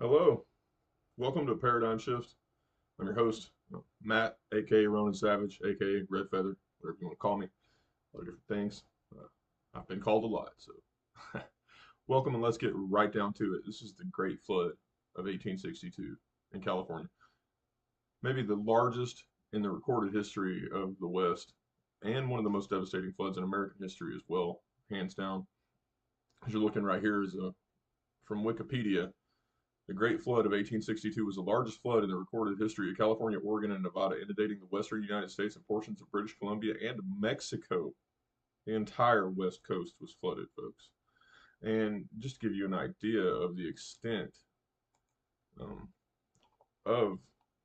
Hello, welcome to Paradigm Shift. I'm your host, Matt, aka Ronan Savage, aka Red Feather, whatever you want to call me. A lot of different things. I've been called a lot, so welcome and let's get right down to it. This is the Great Flood of 1862 in California, maybe the largest in the recorded history of the West, and one of the most devastating floods in American history as well, hands down. As you're looking right here is from Wikipedia. The Great Flood of 1862 was the largest flood in the recorded history of California, Oregon, and Nevada, inundating the western United States and portions of British Columbia and Mexico. The entire west coast was flooded, folks. And just to give you an idea of the extent um, of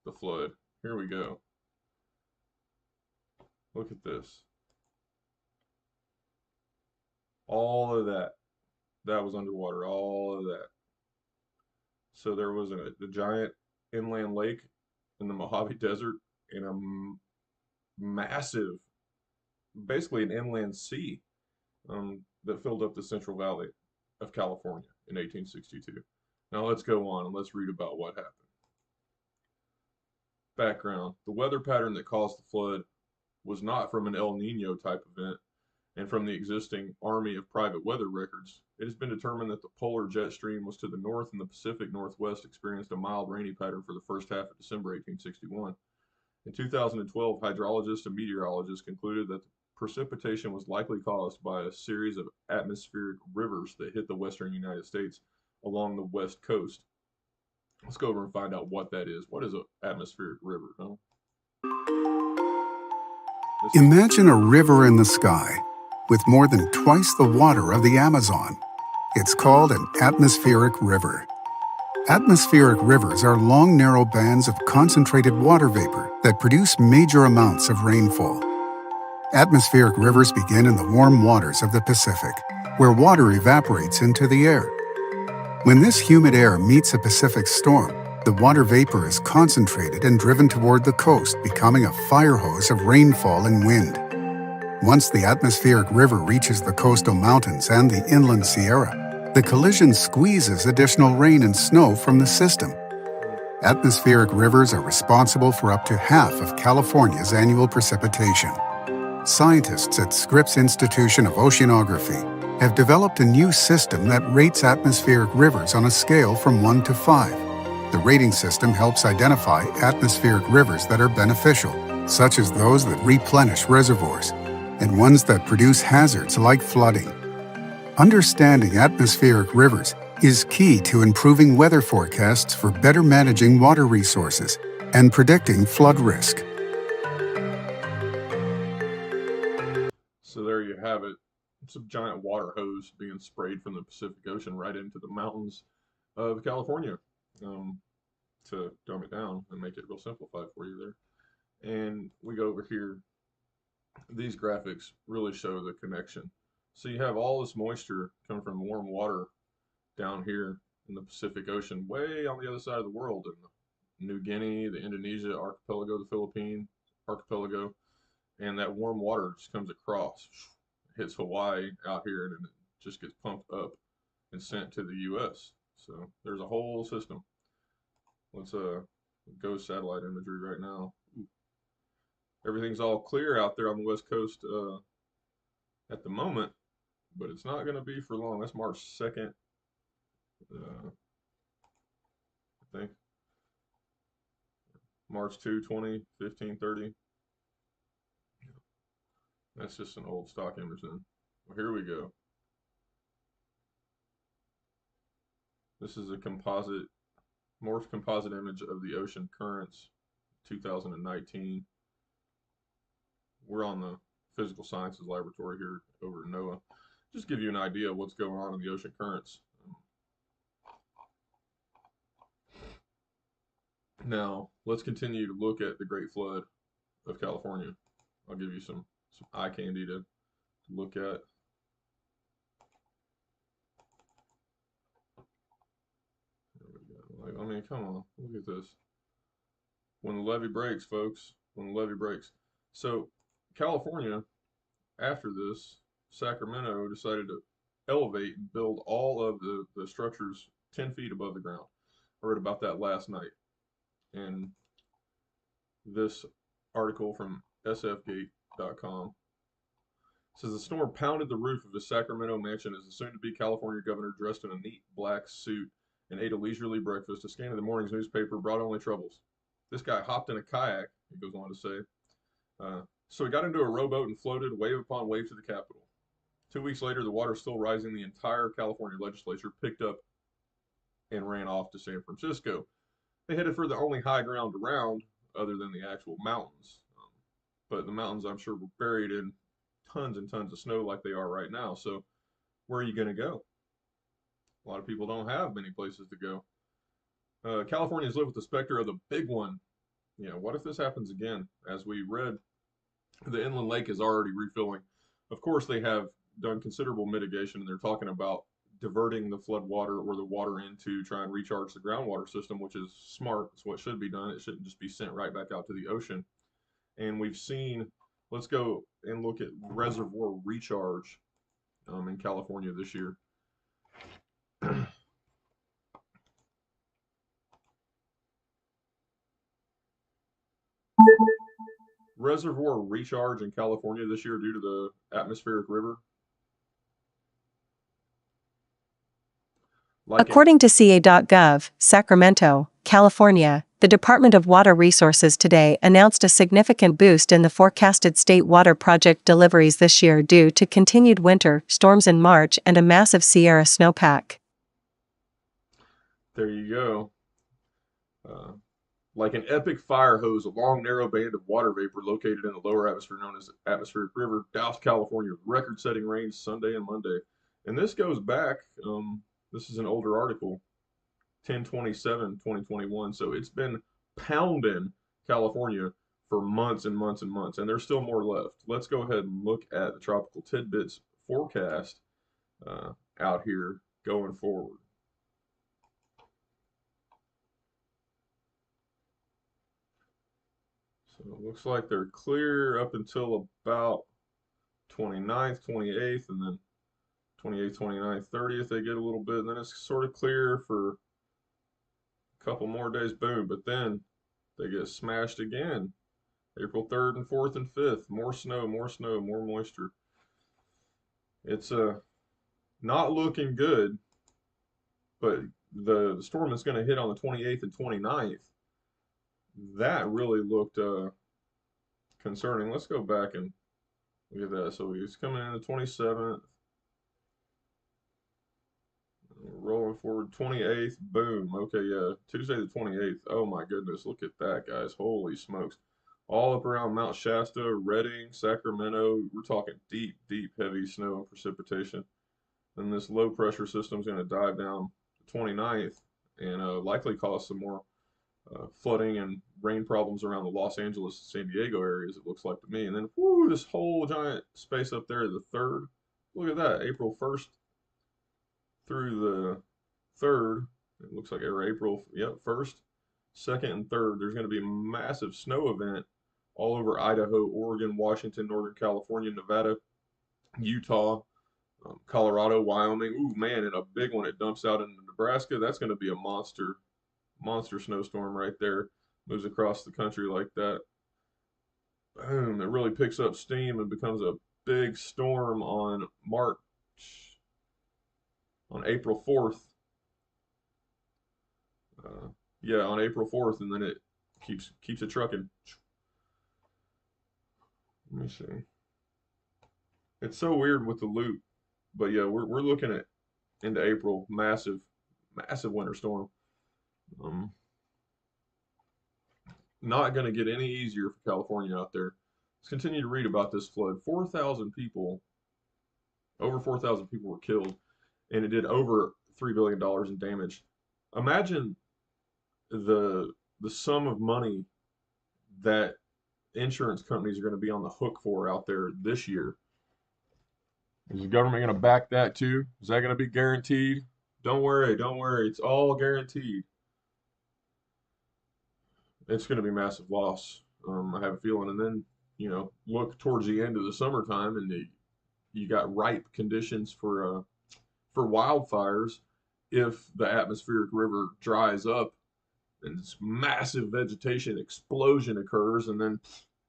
the flood, here we go. Look at this. All of that was underwater, all of that. So there was a giant inland lake in the Mojave Desert and a massive, basically an inland sea that filled up the Central Valley of California in 1862. Now let's go on and let's read about what happened. Background: the weather pattern that caused the flood was not from an El Nino type event, and from the existing army of private weather records, it has been determined that the polar jet stream was to the north and the Pacific Northwest experienced a mild rainy pattern for the first half of December 1861. In 2012, hydrologists and meteorologists concluded that the precipitation was likely caused by a series of atmospheric rivers that hit the western United States along the west coast. Let's go over and find out what that is. What is an atmospheric river? Huh? Imagine a river in the sky with more than twice the water of the Amazon. It's called an atmospheric river. Atmospheric rivers are long, narrow bands of concentrated water vapor that produce major amounts of rainfall. Atmospheric rivers begin in the warm waters of the Pacific, where water evaporates into the air. When this humid air meets a Pacific storm, the water vapor is concentrated and driven toward the coast, becoming a fire hose of rainfall and wind. Once the atmospheric river reaches the coastal mountains and the inland Sierra, the collision squeezes additional rain and snow from the system. Atmospheric rivers are responsible for up to half of California's annual precipitation. Scientists at Scripps Institution of Oceanography have developed a new system that rates atmospheric rivers on a scale from 1 to 5. The rating system helps identify atmospheric rivers that are beneficial, such as those that replenish reservoirs, and ones that produce hazards like flooding. Understanding atmospheric rivers is key to improving weather forecasts for better managing water resources and predicting flood risk. So there you have it. It's a giant water hose being sprayed from the Pacific Ocean right into the mountains of California. To dumb it down and make it real simplified for you there. And we go over here. These graphics really show the connection. So you have all this moisture coming from warm water down here in the Pacific Ocean, way on the other side of the world, in New Guinea, the Indonesia archipelago, the Philippine archipelago, and that warm water just comes across, hits Hawaii out here, and it just gets pumped up and sent to the U.S. So there's a whole system. Let's go satellite imagery right now. Everything's all clear out there on the west coast at the moment, but it's not going to be for long. That's March 2nd, I think. March 2, 20, 15, 30. That's just an old stock image then. Well, here we go. This is a morphed composite image of the ocean currents, 2019. We're on the Physical Sciences Laboratory here over at NOAA. Just give you an idea of what's going on in the ocean currents. Now, let's continue to look at the Great Flood of California. I'll give you some eye candy to look at. I mean, come on, look at this. When the levee breaks, folks, when the levee breaks. So California, after this, Sacramento decided to elevate and build all of the structures 10 feet above the ground. I read about that last night in this article from sfgate.com. It says the storm pounded the roof of his Sacramento mansion as the soon-to-be California governor, dressed in a neat black suit and ate a leisurely breakfast. A scan of the morning's newspaper brought only troubles. This guy hopped in a kayak, he goes on to say. So he got into a rowboat and floated wave upon wave to the Capitol. 2 weeks later, the water still rising. The entire California legislature picked up and ran off to San Francisco. They headed for the only high ground around, other than the actual mountains. But the mountains, I'm sure, were buried in tons and tons of snow like they are right now. So where are you going to go? A lot of people don't have many places to go. Californians live with the specter of the big one. What if this happens again? As we read, the inland lake is already refilling. Of course, they have done considerable mitigation, and they're talking about diverting the flood water or the water in to try and recharge the groundwater system, which is smart. It's what should be done. It shouldn't just be sent right back out to the ocean. And we've seen, let's go and look at reservoir recharge in California this year. Reservoir recharge in California this year due to the atmospheric river. According to CA.gov, Sacramento, California, the Department of Water Resources today announced a significant boost in the forecasted state water project deliveries this year due to continued winter storms in March and a massive Sierra snowpack. There you go. Like an epic fire hose, a long, narrow band of water vapor located in the lower atmosphere known as the atmospheric river doused California with record-setting rains Sunday and Monday. And this goes back, this is an older article, 10/27/2021. So it's been pounding California for months and months and months, and there's still more left. Let's go ahead and look at the Tropical Tidbits forecast out here going forward. So it looks like they're clear up until about 29th, 28th, and then 28th, 29th, 30th, they get a little bit, and then it's sort of clear for a couple more days, boom, but then they get smashed again. April 3rd and 4th and 5th, more snow, more moisture. It's not looking good, but the storm is going to hit on the 28th and 29th. That really looked concerning. Let's go back and look at that. So he's coming in the 27th. Rolling forward, 28th, boom. Okay, yeah, Tuesday the 28th. Oh my goodness, look at that, guys. Holy smokes. All up around Mount Shasta, Redding, Sacramento. We're talking deep, deep, heavy snow and precipitation. And this low pressure system is going to dive down the 29th and likely cause some more flooding and rain problems around the Los Angeles, San Diego areas, it looks like to me. And then, whoo, this whole giant space up there, the 3rd. Look at that, April 1st through the 3rd. It looks like April, yep, 1st, 2nd, and 3rd. There's going to be a massive snow event all over Idaho, Oregon, Washington, Northern California, Nevada, Utah, Colorado, Wyoming. Ooh, man, and a big one. It dumps out into Nebraska. That's going to be a monster snowstorm right there. Moves across the country like that. Boom, it really picks up steam and becomes a big storm on April 4th. Yeah, on April 4th, and then it keeps it trucking. Let me see. It's so weird with the loop, but yeah, we're looking at into April, massive winter storm. Not going to get any easier for California out there. Let's continue to read about this flood. Over 4,000 people were killed, and it did over $3 billion in damage. Imagine the sum of money that insurance companies are going to be on the hook for out there this year. Is the government going to back that too? Is that going to be guaranteed? Don't worry, it's all guaranteed. It's going to be massive loss. I have a feeling. And then, look towards the end of the summertime, and you got ripe conditions for wildfires. if the atmospheric river dries up and this massive vegetation explosion occurs, and then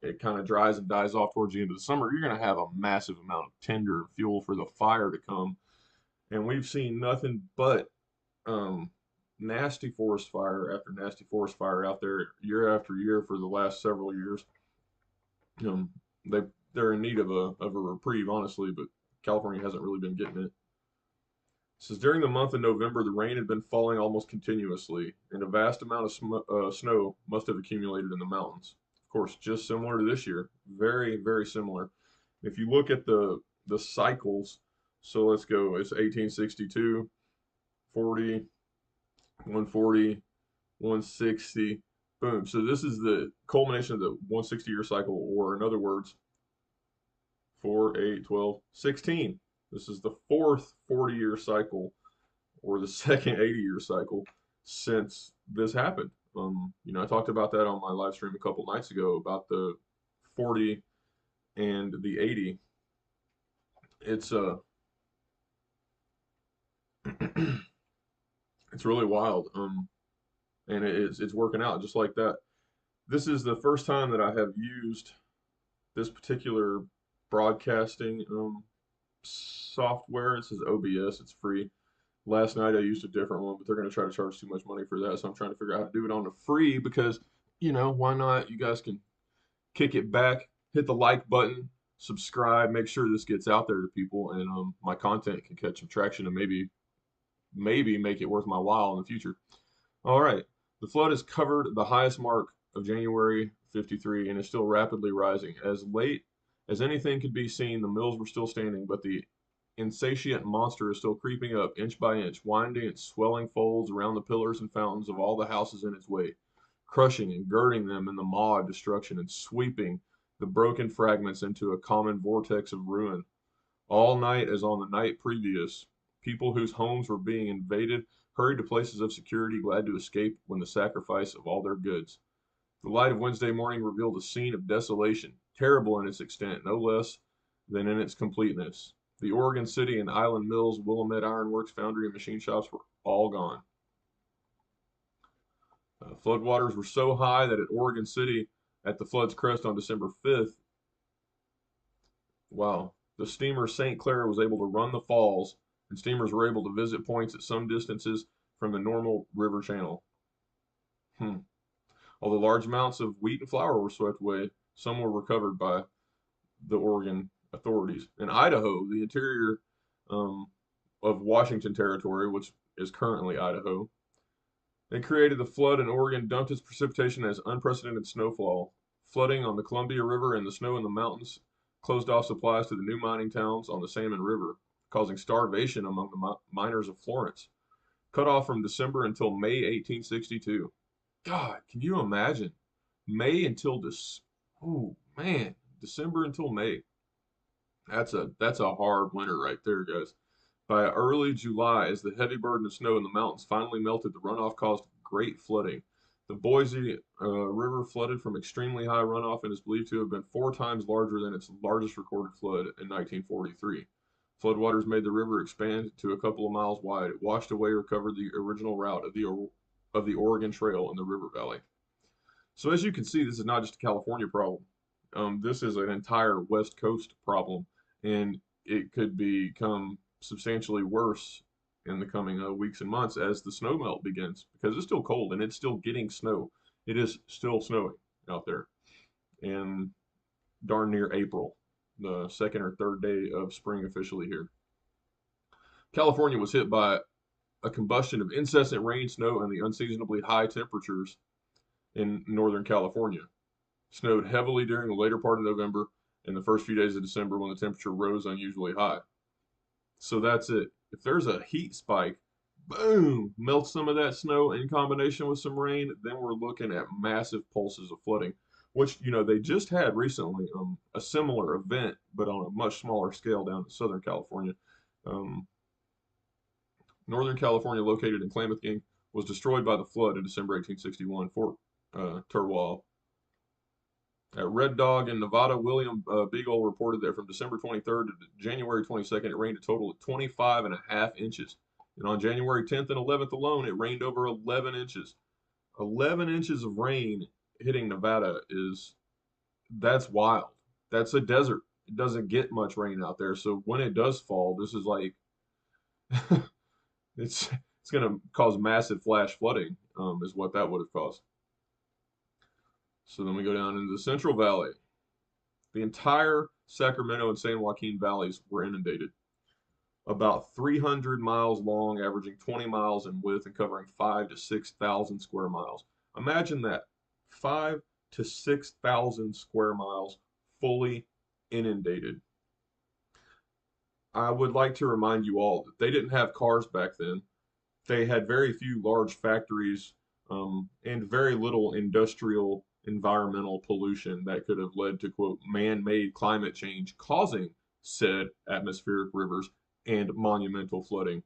it kind of dries and dies off towards the end of the summer, you're going to have a massive amount of tinder fuel for the fire to come. And we've seen nothing but um, nasty forest fire after nasty forest fire out there year after year for the last several years. Um, they they're in need of a reprieve, honestly, but California hasn't really been getting it. Says during the month of November, the rain had been falling almost continuously, and a vast amount of snow must have accumulated in the mountains. Of course, just similar to this year, very, very similar. If you look at the cycles, so let's go. It's 1862, 40, 140, 160, boom. So this is the culmination of the 160-year cycle, or in other words, 4, 8, 12, 16. This is the fourth 40-year cycle or the second 80-year cycle since this happened. I talked about that on my live stream a couple nights ago about the 40 and the 80. It's it's really wild. And it's working out just like that. This is the first time that I have used this particular broadcasting software. It says OBS. It's free. Last night I used a different one, but they're going to try to charge too much money for that. So I'm trying to figure out how to do it on the free because, why not? You guys can kick it back, hit the like button, subscribe, make sure this gets out there to people, and my content can catch some traction and maybe make it worth my while in the future. All right. The flood has covered the highest mark of January 53 and is still rapidly rising. As late as anything could be seen, the mills were still standing, but the insatiate monster is still creeping up inch by inch, winding its swelling folds around the pillars and fountains of all the houses in its way, crushing and girding them in the maw of destruction and sweeping the broken fragments into a common vortex of ruin. All night, as on the night previous, people whose homes were being invaded hurried to places of security, glad to escape when the sacrifice of all their goods. The light of Wednesday morning revealed a scene of desolation, terrible in its extent, no less than in its completeness. The Oregon City and Island Mills, Willamette Iron Works, foundry, and machine shops were all gone. Floodwaters were so high that at Oregon City, at the flood's crest on December 5th, wow, the steamer St. Clair was able to run the falls, and steamers were able to visit points at some distances from the normal river channel. Although large amounts of wheat and flour were swept away, some were recovered by the Oregon authorities. In Idaho, the interior of Washington Territory, which is currently Idaho, they created the flood, and Oregon dumped its precipitation as unprecedented snowfall. Flooding on the Columbia River and the snow in the mountains closed off supplies to the new mining towns on the Salmon River, causing starvation among the miners of Florence. Cut off from December until May 1862. God, can you imagine? May until oh man, December until May. That's a hard winter right there, guys. By early July, as the heavy burden of snow in the mountains finally melted, the runoff caused great flooding. The Boise River flooded from extremely high runoff and is believed to have been 4 times larger than its largest recorded flood in 1943. Floodwaters made the river expand to a couple of miles wide. It washed away or covered the original route of the Oregon Trail in the river valley. So as you can see, this is not just a California problem. This is an entire West Coast problem, and it could become substantially worse in the coming weeks and months as the snow melt begins, because it's still cold and it's still getting snow. It is still snowing out there, and darn near April, the second or third day of spring officially here. California was hit by a combustion of incessant rain, snow, and the unseasonably high temperatures in Northern California. Snowed heavily during the later part of November and the first few days of December when the temperature rose unusually high. So that's it. If there's a heat spike, boom, melt some of that snow in combination with some rain, then we're looking at massive pulses of flooding, which, they just had recently a similar event, but on a much smaller scale down in Southern California. Northern California, located in Klamath Gang, was destroyed by the flood in December 1861. Fort Turwal. At Red Dog in Nevada, William Beagle reported that from December 23rd to January 22nd, it rained a total of 25.5 inches And on January 10th and 11th alone, it rained over 11 inches. 11 inches of rain hitting Nevada that's wild. That's a desert. It doesn't get much rain out there. So when it does fall, this is like it's going to cause massive flash flooding, is what that would have caused. So then we go down into the Central Valley. The entire Sacramento and San Joaquin valleys were inundated. About 300 miles long, averaging 20 miles in width and covering 5,000 to 6,000 square miles. Imagine that, 5,000 to 6,000 square miles fully inundated. I would like to remind you all that they didn't have cars back then. They had very few large factories, and very little industrial environmental pollution that could have led to, quote, man-made climate change causing said atmospheric rivers and monumental flooding,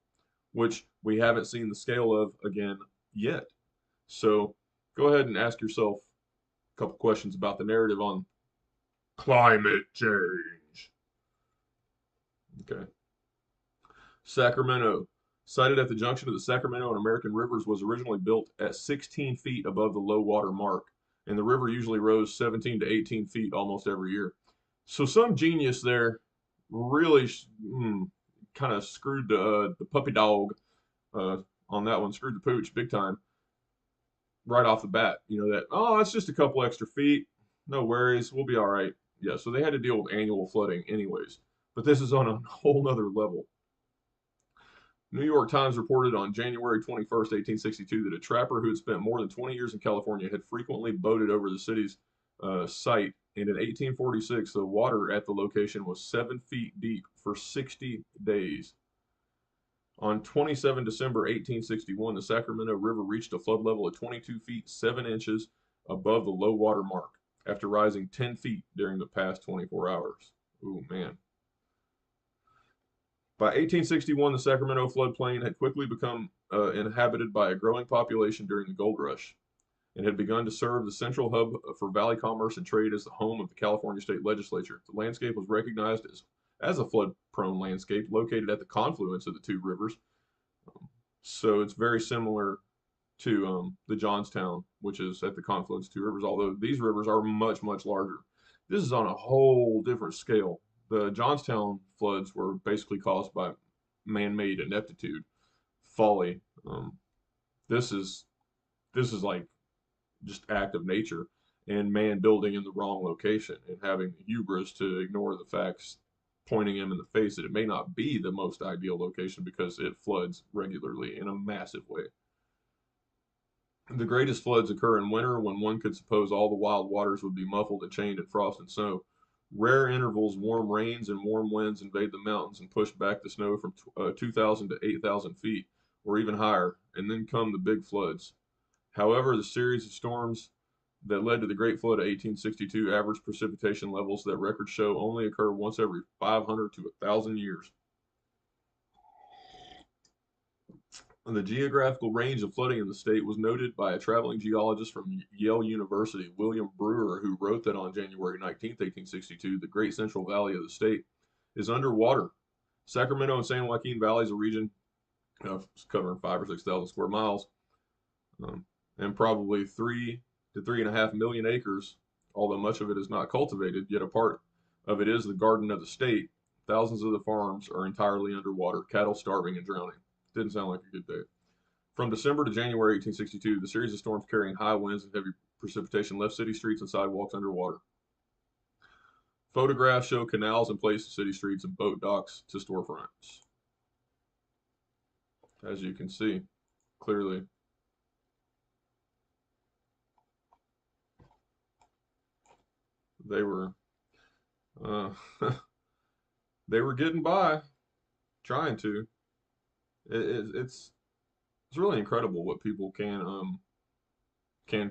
which we haven't seen the scale of again yet. So go ahead and ask yourself a couple questions about the narrative on climate change. Okay. Sacramento, sited at the junction of the Sacramento and American rivers, was originally built at 16 feet above the low water mark, and the river usually rose 17 to 18 feet almost every year. So some genius there really kind of screwed the puppy dog on that one, screwed the pooch big time right off the bat. You know that, oh, it's just a couple extra feet, no worries, we'll be all right. Yeah, so they had to deal with annual flooding anyways, but this is on a whole nother level. New York Times reported on January 21st, 1862, that a trapper who had spent more than 20 years in California had frequently boated over the city's site, and in 1846, the water at the location was 7 feet deep for 60 days. On 27 December 1861, the Sacramento River reached a flood level of 22 feet 7 inches above the low water mark, after rising 10 feet during the past 24 hours. Ooh, man. By 1861, the Sacramento floodplain had quickly become inhabited by a growing population during the gold rush, and had begun to serve the central hub for valley commerce and trade as the home of the California State Legislature. The landscape was recognized as a flood-prone landscape located at the confluence of the two rivers. So it's very similar to the Johnstown, which is at the confluence of two rivers, although these rivers are much, much larger. This is on a whole different scale. The Johnstown floods were basically caused by man-made ineptitude, folly. This is like just act of nature and man building in the wrong location and having the hubris to ignore the facts, pointing him in the face that it may not be the most ideal location because it floods regularly in a massive way. The greatest floods occur in winter, when one could suppose all the wild waters would be muffled and chained in frost and snow. Rare intervals, warm rains and warm winds invade the mountains and push back the snow from 2,000 to 8,000 feet, or even higher, and then come the big floods. However, the series of storms that led to the Great Flood of 1862 average precipitation levels that records show only occur once every 500 to 1,000 years. The geographical range of flooding in the state was noted by a traveling geologist from Yale University, William Brewer, who wrote that on January 19, 1862, the Great Central Valley of the state is underwater. Sacramento and San Joaquin Valley is a region covering 5,000 or 6,000 square miles, and probably 3 to 3.5 million acres, although much of it is not cultivated, yet a part of it is the garden of the state. Thousands of the farms are entirely underwater, cattle starving and drowning. Didn't sound like a good day. From December to January 1862, the series of storms carrying high winds and heavy precipitation left city streets and sidewalks underwater. Photographs show canals in place to city streets and boat docks to storefronts. As you can see, clearly. They were they were getting by, trying to. It's really incredible what people can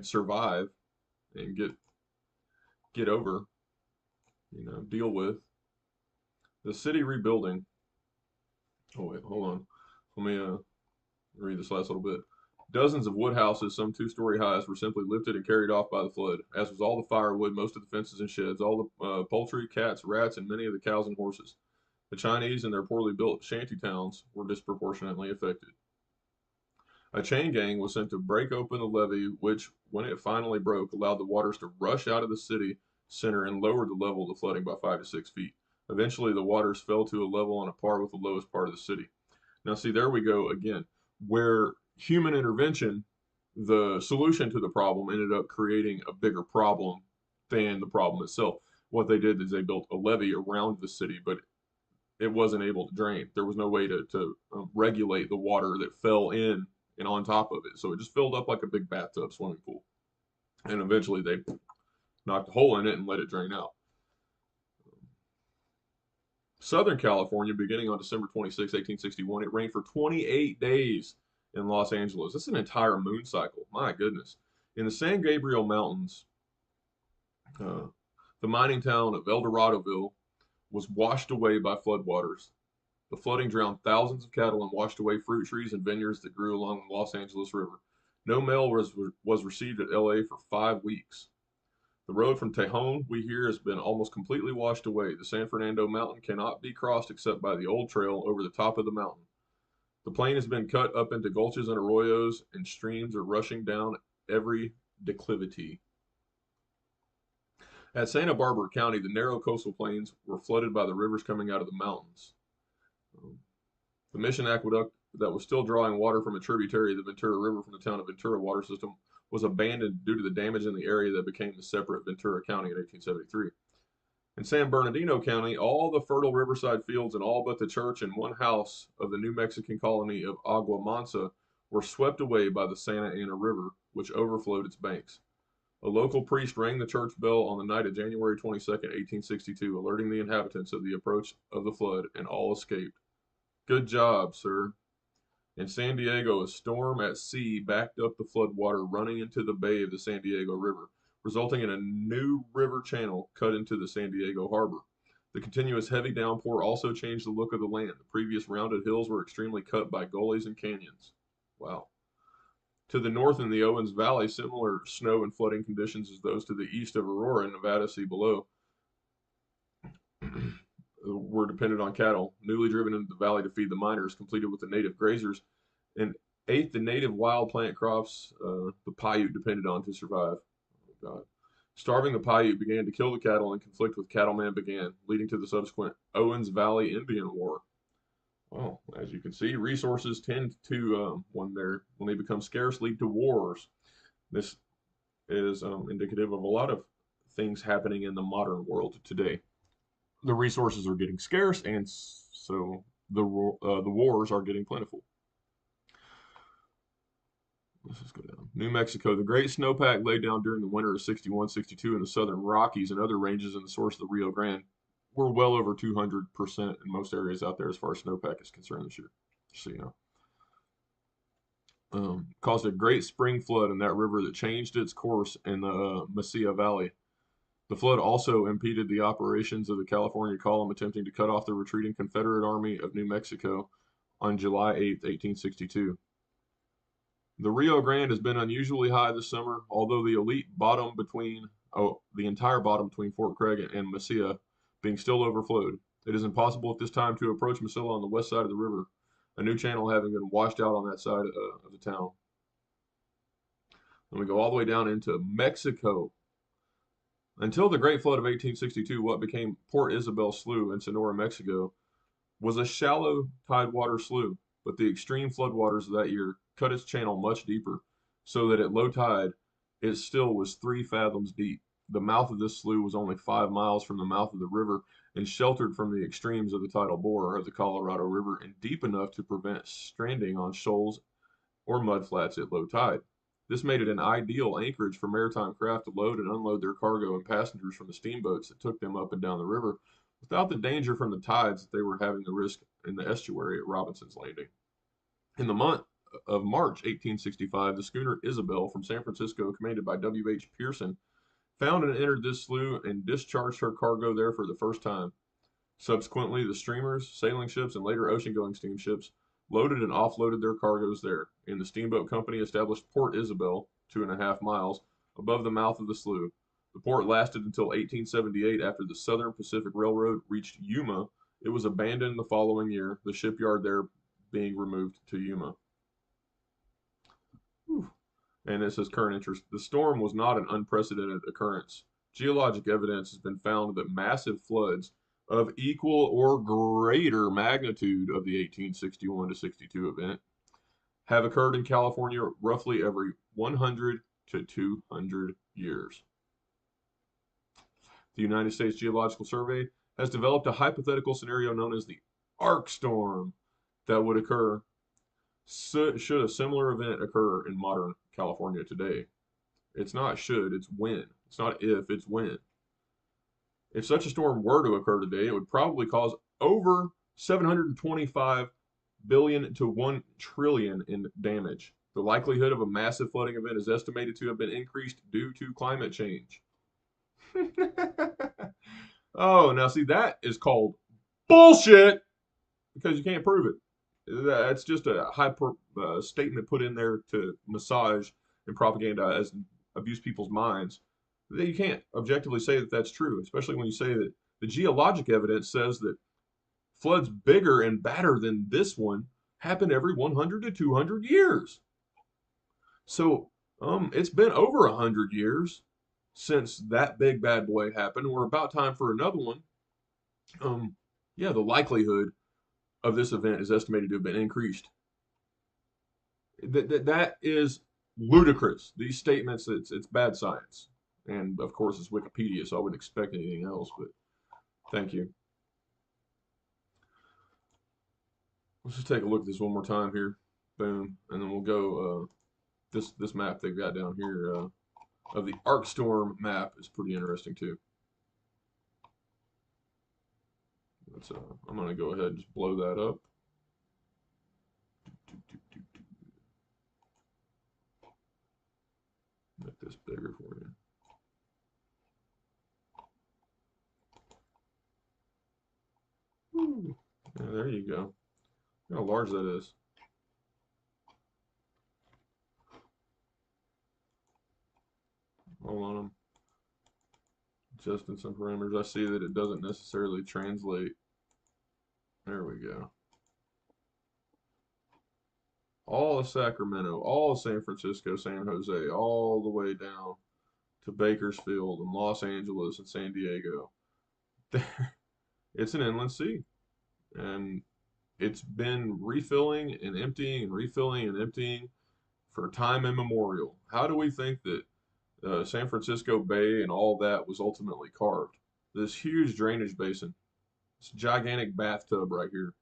survive and get over, deal with. The city rebuilding. Oh wait, hold on. Let me read this last little bit. Dozens of wood houses, some 2-story highs, were simply lifted and carried off by the flood, as was all the firewood, most of the fences and sheds, all the poultry, cats, rats, and many of the cows and horses. The Chinese and their poorly built shanty towns were disproportionately affected. A chain gang was sent to break open the levee, which, when it finally broke, allowed the waters to rush out of the city center and lowered the level of the flooding by 5 to 6 feet. Eventually, the waters fell to a level on a par with the lowest part of the city. Now, see, there we go again, where human intervention, the solution to the problem, ended up creating a bigger problem than the problem itself. What they did is they built a levee around the city, but it wasn't able to drain. There was no way to regulate the water that fell in and on top of it. So it just filled up like a big bathtub swimming pool. And eventually they knocked a hole in it and let it drain out. Southern California, beginning on December 26, 1861, it rained for 28 days in Los Angeles. That's an entire moon cycle. My goodness. In the San Gabriel Mountains, the mining town of El Doradoville was washed away by floodwaters. The flooding drowned thousands of cattle and washed away fruit trees and vineyards that grew along the Los Angeles River. No mail was received at LA for 5 weeks. The road from Tejon, we hear, has been almost completely washed away. The San Fernando Mountain cannot be crossed except by the old trail over the top of the mountain. The plain has been cut up into gulches and arroyos, and streams are rushing down every declivity. At Santa Barbara County, the narrow coastal plains were flooded by the rivers coming out of the mountains. The Mission Aqueduct, that was still drawing water from a tributary of the Ventura River from the town of Ventura water system, was abandoned due to the damage in the area that became the separate Ventura County in 1873. In San Bernardino County, all the fertile riverside fields and all but the church and one house of the New Mexican colony of Agua Mansa were swept away by the Santa Ana River, which overflowed its banks. A local priest rang the church bell on the night of January 22, 1862, alerting the inhabitants of the approach of the flood, and all escaped. Good job, sir. In San Diego, a storm at sea backed up the floodwater running into the bay of the San Diego River, resulting in a new river channel cut into the San Diego harbor. The continuous heavy downpour also changed the look of the land. The previous rounded hills were extremely cut by gullies and canyons. Wow. To the north in the Owens Valley, similar snow and flooding conditions as those to the east of Aurora and Nevada Sea below were dependent on cattle, newly driven into the valley to feed the miners, completed with the native grazers, and ate the native wild plant crops the Paiute depended on to survive. Oh, God. Starving the Paiute began to kill the cattle, and conflict with cattlemen began, leading to the subsequent Owens Valley Indian War. Well, as you can see, resources tend to, when they become scarce, lead to wars. This is indicative of a lot of things happening in the modern world today. The resources are getting scarce, and so the wars are getting plentiful. Let's just go down. New Mexico. The great snowpack laid down during the winter of 61, 62 in the southern Rockies and other ranges in the source of the Rio Grande were well over 200% in most areas out there as far as snowpack is concerned this year. So, you know. Caused a great spring flood in that river that changed its course in the Mesilla Valley. The flood also impeded the operations of the California column attempting to cut off the retreating Confederate Army of New Mexico on July 8, 1862. The Rio Grande has been unusually high this summer, although the entire bottom between Fort Craig and Mesilla being still overflowed. It is impossible at this time to approach Mesilla on the west side of the river, a new channel having been washed out on that side of the town. Then we go all the way down into Mexico. Until the Great Flood of 1862, what became Port Isabel Slough in Sonora, Mexico, was a shallow tidewater slough, but the extreme floodwaters of that year cut its channel much deeper, so that at low tide, it still was 3 fathoms deep. The mouth of this slough was only 5 miles from the mouth of the river and sheltered from the extremes of the tidal bore of the Colorado River and deep enough to prevent stranding on shoals or mudflats at low tide. This made it an ideal anchorage for maritime craft to load and unload their cargo and passengers from the steamboats that took them up and down the river without the danger from the tides that they were having to risk in the estuary at Robinson's Landing. In the month of March 1865, the schooner Isabel from San Francisco, commanded by W.H. Pearson, found and entered this slough and discharged her cargo there for the first time. Subsequently, the steamers, sailing ships, and later ocean-going steamships loaded and offloaded their cargoes there, and the steamboat company established Port Isabel, 2.5 miles, above the mouth of the slough. The port lasted until 1878, after the Southern Pacific Railroad reached Yuma It was abandoned the following year, the shipyard there being removed to Yuma. Whew. And it says current interest. The storm was not an unprecedented occurrence. Geologic evidence has been found that massive floods of equal or greater magnitude of the 1861 to 62 event have occurred in California roughly every 100 to 200 years. The United States Geological Survey has developed a hypothetical scenario known as the arc storm that would occur should a similar event occur in modern California today. It's not should, it's when. It's not if, it's when. If such a storm were to occur today, it would probably cause over 725 billion to 1 trillion in damage. The likelihood of a massive flooding event is estimated to have been increased due to climate change. Oh, now see, that is called bullshit because you can't prove it. That's just a hyper statement put in there to massage and propaganda as abuse people's minds. You can't objectively say that that's true, especially when you say that the geologic evidence says that floods bigger and badder than this one happen every 100 to 200 years. So it's been over 100 years since that big bad boy happened. We're about time for another one. Yeah, the likelihood of this event is estimated to have been increased. That is ludicrous. These statements, it's bad science. And of course, it's Wikipedia, so I wouldn't expect anything else, but thank you. Let's just take a look at this one more time here. Boom. And then we'll go, this map they've got down here of the arc storm map is pretty interesting too. Let's, I'm going to go ahead and just blow that up. Make this bigger for you. Woo. Yeah, there you go. Look how large that is. Hold on, I'm adjusting some parameters. I see that it doesn't necessarily translate. There we go. All of Sacramento, all of San Francisco, San Jose, all the way down to Bakersfield and Los Angeles and San Diego. It's an inland sea. And it's been refilling and emptying and refilling and emptying for time immemorial. How do we think that San Francisco Bay and all that was ultimately carved? This huge drainage basin, this gigantic bathtub right here,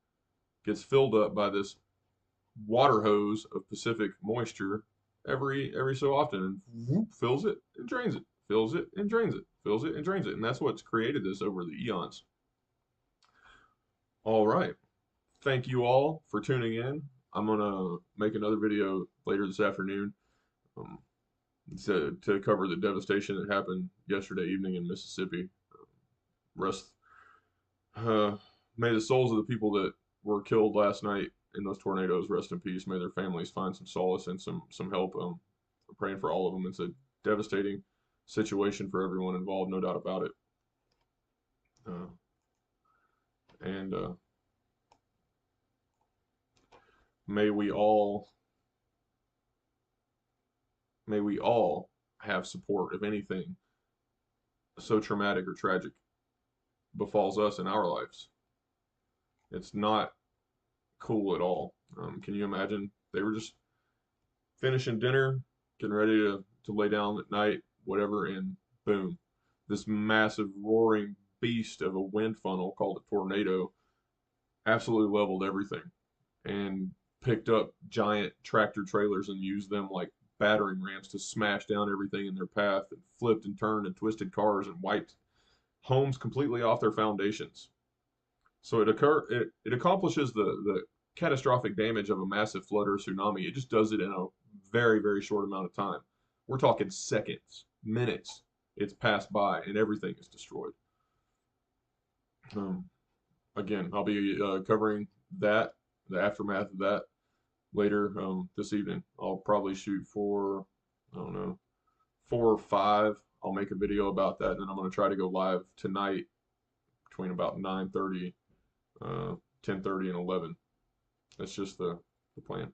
gets filled up by this water hose of Pacific moisture every so often, and whoop, fills it and drains it, fills it and drains it, fills it and drains it, and that's what's created this over the eons. All right. Thank you all for tuning in. I'm going to make another video later this afternoon to cover the devastation that happened yesterday evening in Mississippi. May the souls of the people that were killed last night in those tornadoes rest in peace. May their families find some solace and some help. I'm praying for all of them. It's a devastating situation for everyone involved, no doubt about it. And may we all have support if anything so traumatic or tragic befalls us in our lives. It's not cool at all. Can you imagine? They were just finishing dinner, getting ready to lay down at night, whatever, and boom, this massive roaring beast of a wind funnel called a tornado absolutely leveled everything and picked up giant tractor trailers and used them like battering rams to smash down everything in their path, and flipped and turned and twisted cars and wiped homes completely off their foundations. So it accomplishes the catastrophic damage of a massive flood or tsunami. It just does it in a very, very short amount of time. We're talking seconds, minutes. It's passed by and everything is destroyed. Again, I'll be covering that, the aftermath of that, later this evening. I'll probably shoot for, I don't know, 4 or 5. I'll make a video about that, and then I'm going to try to go live tonight between about 9:30 10:30 and 11. That's just the plan.